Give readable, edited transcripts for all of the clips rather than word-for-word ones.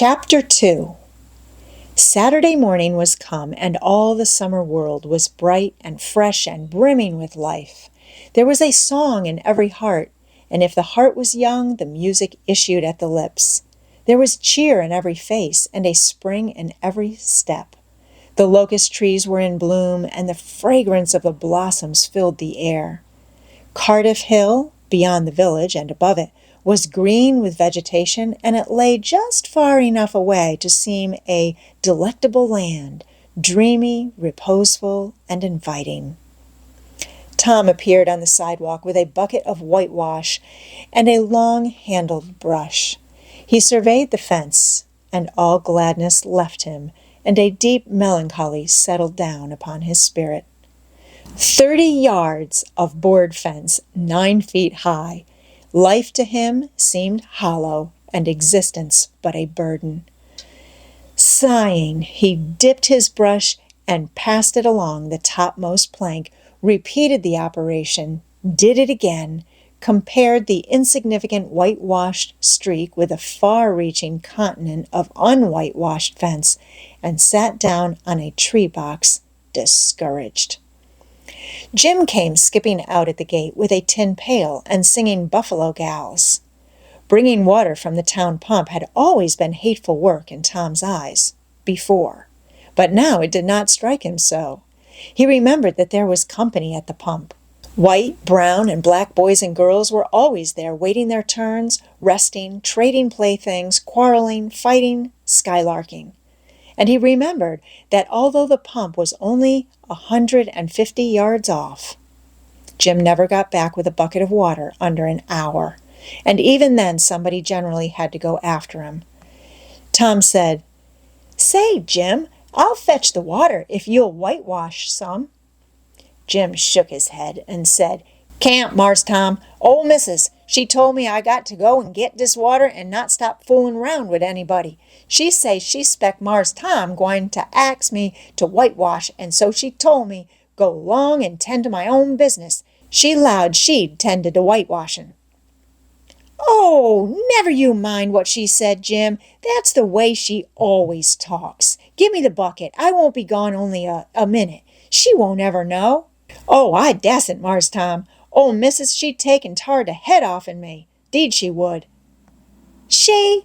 Chapter 2. Saturday morning was come, and all the summer world was bright and fresh and brimming with life. There was a song in every heart, and if the heart was young, the music issued at the lips. There was cheer in every face, and a spring in every step. The locust trees were in bloom, and the fragrance of the blossoms filled the air. Cardiff Hill, beyond the village and above it, was green with vegetation, and it lay just far enough away to seem a delectable land, dreamy, reposeful, and inviting. Tom appeared on the sidewalk with a bucket of whitewash and a long-handled brush. He surveyed the fence, and all gladness left him, and a deep melancholy settled down upon his spirit. 30 yards of board fence, 9 feet high. Life to him seemed hollow, and existence but a burden. Sighing, he dipped his brush and passed it along the topmost plank, repeated the operation, did it again, compared the insignificant whitewashed streak with a far-reaching continent of unwhitewashed fence, and sat down on a tree box, discouraged. Jim came skipping out at the gate with a tin pail and singing Buffalo Gals. Bringing water from the town pump had always been hateful work in Tom's eyes, before, but now it did not strike him so. He remembered that there was company at the pump. White, brown, and black boys and girls were always there, waiting their turns, resting, trading playthings, quarreling, fighting, skylarking. And he remembered that although the pump was only 150 yards off, Jim never got back with a bucket of water under an hour, and even then somebody generally had to go after him. Tom said, "Say, Jim, I'll fetch the water if you'll whitewash some." Jim shook his head and said, "Can't, Mars Tom. Old Missus, she told me I got to go and get dis water and not stop fooling around with anybody. She say she spec Mars Tom gwine to ax me to whitewash, and so she told me go long and tend to my own business. She 'lowed she'd tend to the whitewashing." "Oh, never you mind what she said, Jim. That's the way she always talks. Give me the bucket. I won't be gone only a minute. She won't ever know." "Oh, I dasn't, Mars Tom. Old Missus, she'd take and tar the head off'n me. 'Deed she would." She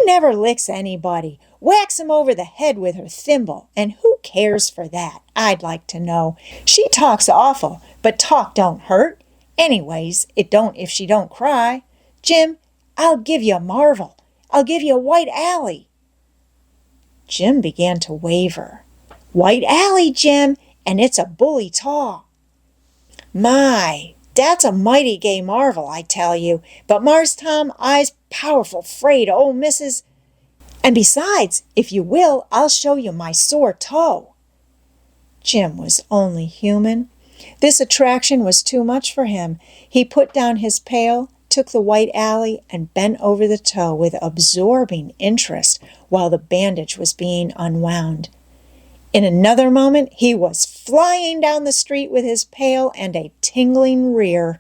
never licks anybody. Whacks 'em over the head with her thimble, and who cares for that, I'd like to know. She talks awful, but talk don't hurt. Anyways, it don't if she don't cry. Jim, I'll give you a marvel. I'll give you a white alley." Jim began to waver. "White alley, Jim, and it's a bully taw." "My, that's a mighty gay marvel, I tell you. But Mars Tom, I's powerful 'fraid of old Missus. And besides, if you will, I'll show you my sore toe." Jim was only human. This attraction was too much for him. He put down his pail, took the white alley, and bent over the toe with absorbing interest while the bandage was being unwound. In another moment, he was flying down the street with his pail and a tingling rear.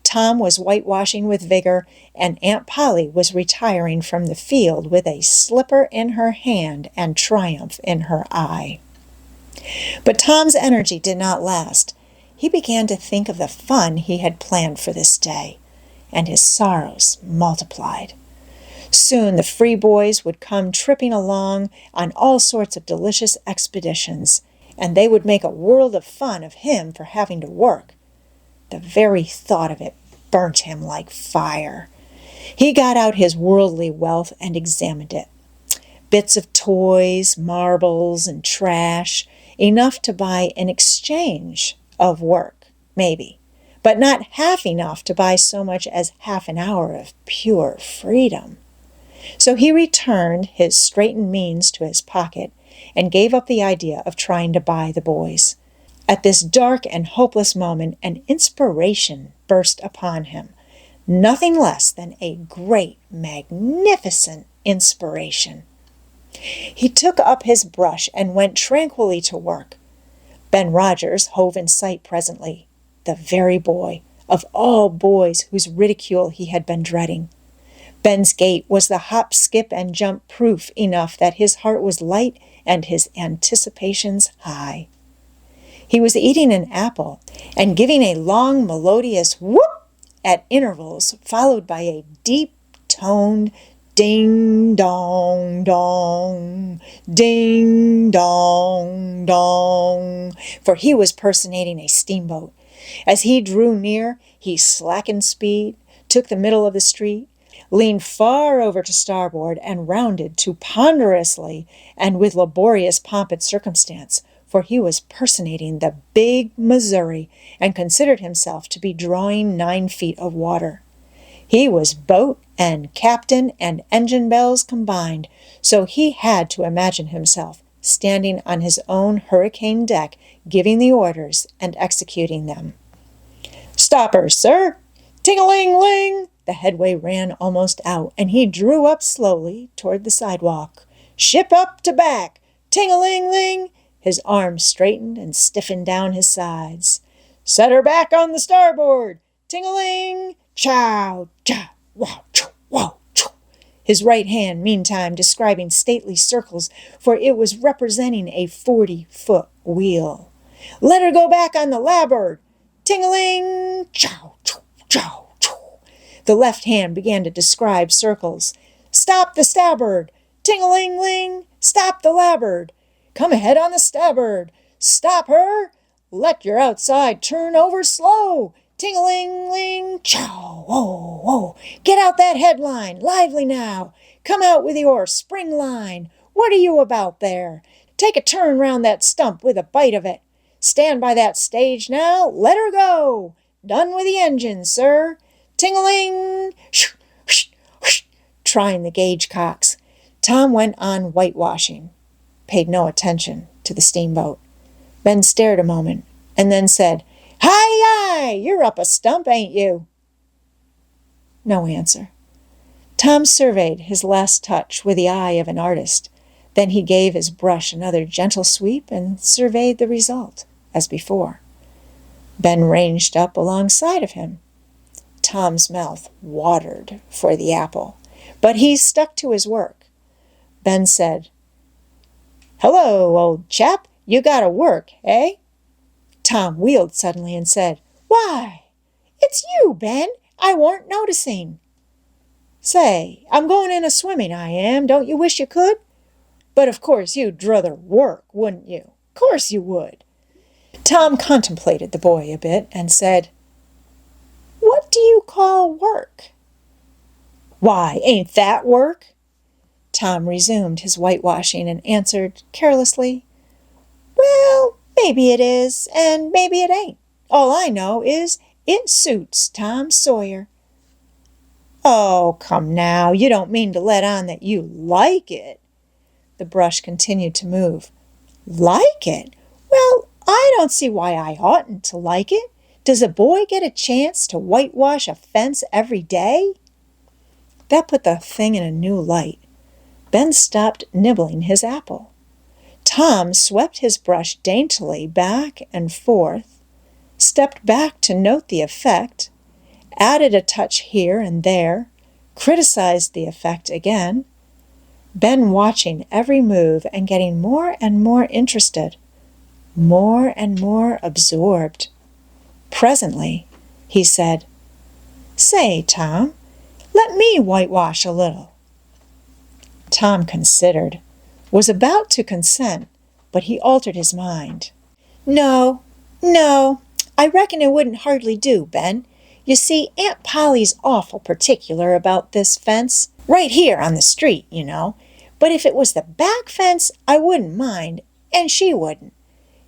Tom was whitewashing with vigor, and Aunt Polly was retiring from the field with a slipper in her hand and triumph in her eye. But Tom's energy did not last. He began to think of the fun he had planned for this day, and his sorrows multiplied. Soon the free boys would come tripping along on all sorts of delicious expeditions, and they would make a world of fun of him for having to work. The very thought of it burnt him like fire. He got out his worldly wealth and examined it. Bits of toys, marbles, and trash, enough to buy an exchange of work, maybe, but not half enough to buy so much as half an hour of pure freedom. So he returned his straitened means to his pocket and gave up the idea of trying to buy the boys. At this dark and hopeless moment, an inspiration burst upon him. Nothing less than a great, magnificent inspiration. He took up his brush and went tranquilly to work. Ben Rogers hove in sight presently, the very boy, of all boys whose ridicule he had been dreading. Ben's gait was the hop, skip, and jump proof enough that his heart was light and his anticipations high. He was eating an apple and giving a long, melodious whoop at intervals, followed by a deep-toned ding-dong-dong, ding-dong-dong, for he was personating a steamboat. As he drew near, he slackened speed, took the middle of the street, leaned far over to starboard, and rounded to ponderously and with laborious pomp and circumstance, for he was personating the big Missouri and considered himself to be drawing 9 feet of water. He was boat and captain and engine bells combined, so he had to imagine himself standing on his own hurricane deck, giving the orders and executing them. "Stoppers, sir! Ting-a-ling-ling!" The headway ran almost out, and he drew up slowly toward the sidewalk. "Ship up to back! Ting-a-ling-ling!" His arms straightened and stiffened down his sides. "Set her back on the starboard! Ting-a-ling! Chow! Chow! Wow! Chow! Wow! Chow!" His right hand, meantime, describing stately circles, for it was representing a 40-foot wheel. "Let her go back on the larboard! Ting-a-ling! Chow! Chow! Chow! Chow!" The left hand began to describe circles. "Stop the starboard! Ting-a-ling-ling! Stop the larboard! Come ahead on the starboard! Stop her! Let your outside turn over slow! Ting-a-ling-ling! Chow! Whoa! Whoa! Get out that headline! Lively now! Come out with your spring line! What are you about there? Take a turn round that stump with a bite of it! Stand by that stage now! Let her go! Done with the engine, sir! Ting-a-ling! Shh! Shh! Shh! Trying the gauge cocks. Tom went on whitewashing, paid no attention to the steamboat. Ben stared a moment, and then said, "Hi-yi! You're up a stump, ain't you?" No answer. Tom surveyed his last touch with the eye of an artist. Then he gave his brush another gentle sweep and surveyed the result, as before. Ben ranged up alongside of him. Tom's mouth watered for the apple, but he stuck to his work. Ben said, "Hello, old chap, you gotta work, eh?" Tom wheeled suddenly and said, "Why, it's you, Ben. I warn't noticing." "Say, I'm going in a swimming, I am. Don't you wish you could? But of course you'd druther work, wouldn't you? Course you would." Tom contemplated the boy a bit and said, "What do you call work?" "Why, ain't that work?" Tom resumed his whitewashing and answered carelessly, "Well, maybe it is, and maybe it ain't. All I know is it suits Tom Sawyer." "Oh, come now, you don't mean to let on that you like it?" The brush continued to move. "Like it? Well, I don't see why I oughtn't to like it. Does a boy get a chance to whitewash a fence every day?" That put the thing in a new light. Ben stopped nibbling his apple. Tom swept his brush daintily back and forth, stepped back to note the effect, added a touch here and there, criticized the effect again, Ben watching every move and getting more and more interested, more and more absorbed. Presently, he said, "Say, Tom, let me whitewash a little." Tom considered, was about to consent, but he altered his mind. No, I reckon it wouldn't hardly do, Ben. You see, Aunt Polly's awful particular about this fence, right here on the street, you know. But if it was the back fence, I wouldn't mind, and she wouldn't.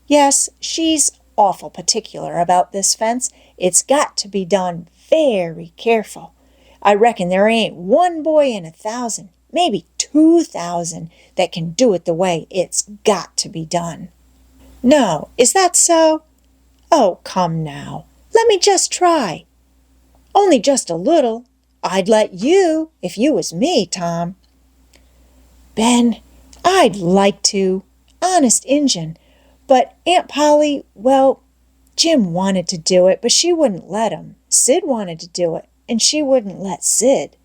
Yes, she's awful particular about this fence. It's got to be done very careful. I reckon there ain't one boy in 1,000, maybe 2,000, that can do it the way it's got to be done. No, is that so? Oh, come now. Let me just try. Only just a little. I'd let you, if you was me, Tom. Ben, I'd like to, honest Injun, but Aunt Polly, well, Jim wanted to do it, but she wouldn't let him. Sid wanted to do it, and she wouldn't let Sid.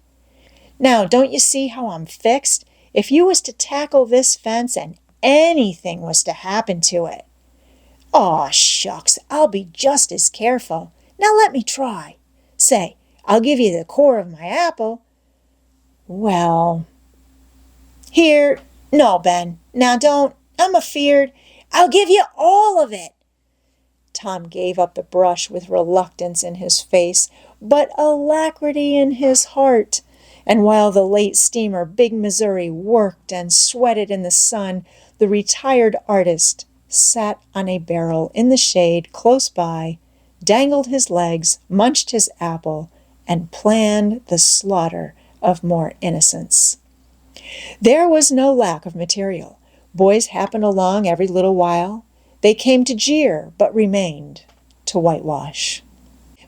Now, don't you see how I'm fixed? If you was to tackle this fence and anything was to happen to it. Aw, shucks, I'll be just as careful. Now let me try. Say, I'll give you the core of my apple. Well, here, no, Ben, now don't. I'm afeard. I'll give you all of it. Tom gave up the brush with reluctance in his face, but alacrity in his heart. And while the late steamer Big Missouri worked and sweated in the sun, the retired artist sat on a barrel in the shade close by, dangled his legs, munched his apple, and planned the slaughter of more innocents. There was no lack of material. Boys happened along every little while. They came to jeer, but remained to whitewash.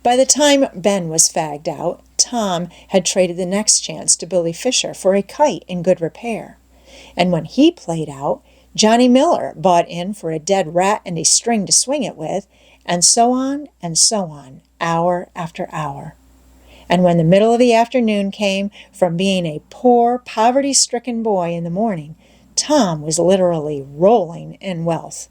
By the time Ben was fagged out, Tom had traded the next chance to Billy Fisher for a kite in good repair. And when he played out, Johnny Miller bought in for a dead rat and a string to swing it with, and so on, hour after hour. And when the middle of the afternoon came, from being a poor, poverty-stricken boy in the morning, Tom was literally rolling in wealth.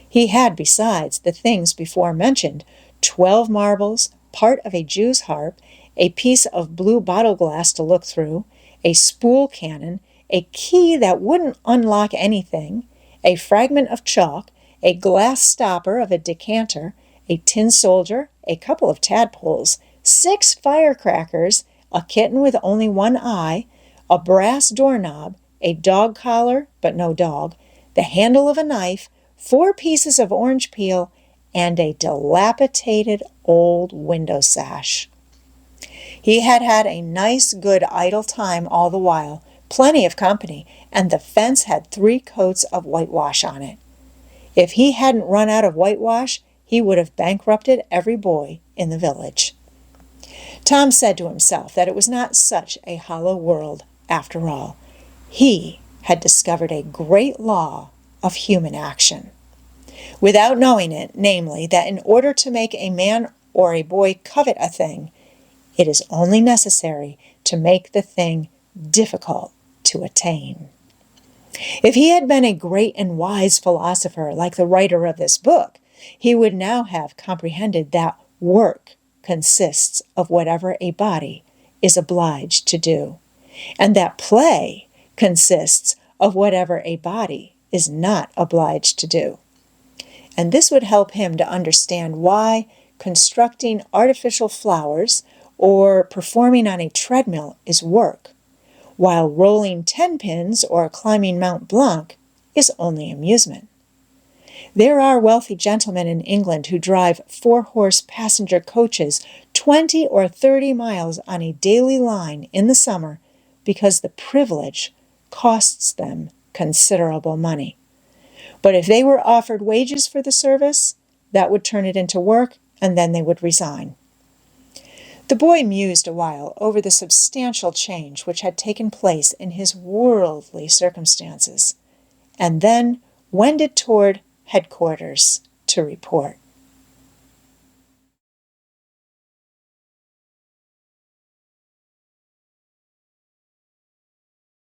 He had, besides the things before mentioned, 12 marbles, part of a Jew's harp, a piece of blue bottle glass to look through, a spool cannon, a key that wouldn't unlock anything, a fragment of chalk, a glass stopper of a decanter, a tin soldier, a couple of tadpoles, 6 firecrackers, a kitten with only one eye, a brass doorknob, a dog collar, but no dog, the handle of a knife, 4 pieces of orange peel, and a dilapidated old window sash. He had had a nice, good, idle time all the while, plenty of company, and the fence had 3 coats of whitewash on it. If he hadn't run out of whitewash, he would have bankrupted every boy in the village. Tom said to himself that it was not such a hollow world after all. He had discovered a great law of human action. Without knowing it, namely, that in order to make a man or a boy covet a thing, it is only necessary to make the thing difficult to attain. If he had been a great and wise philosopher like the writer of this book, he would now have comprehended that work consists of whatever a body is obliged to do, and that play consists of whatever a body is not obliged to do. And this would help him to understand why constructing artificial flowers or performing on a treadmill is work, while rolling 10 pins or climbing Mount Blanc is only amusement. There are wealthy gentlemen in England who drive 4-horse passenger coaches 20 or 30 miles on a daily line in the summer because the privilege costs them considerable money. But if they were offered wages for the service, that would turn it into work, and then they would resign. The boy mused a while over the substantial change which had taken place in his worldly circumstances, and then wended toward headquarters to report.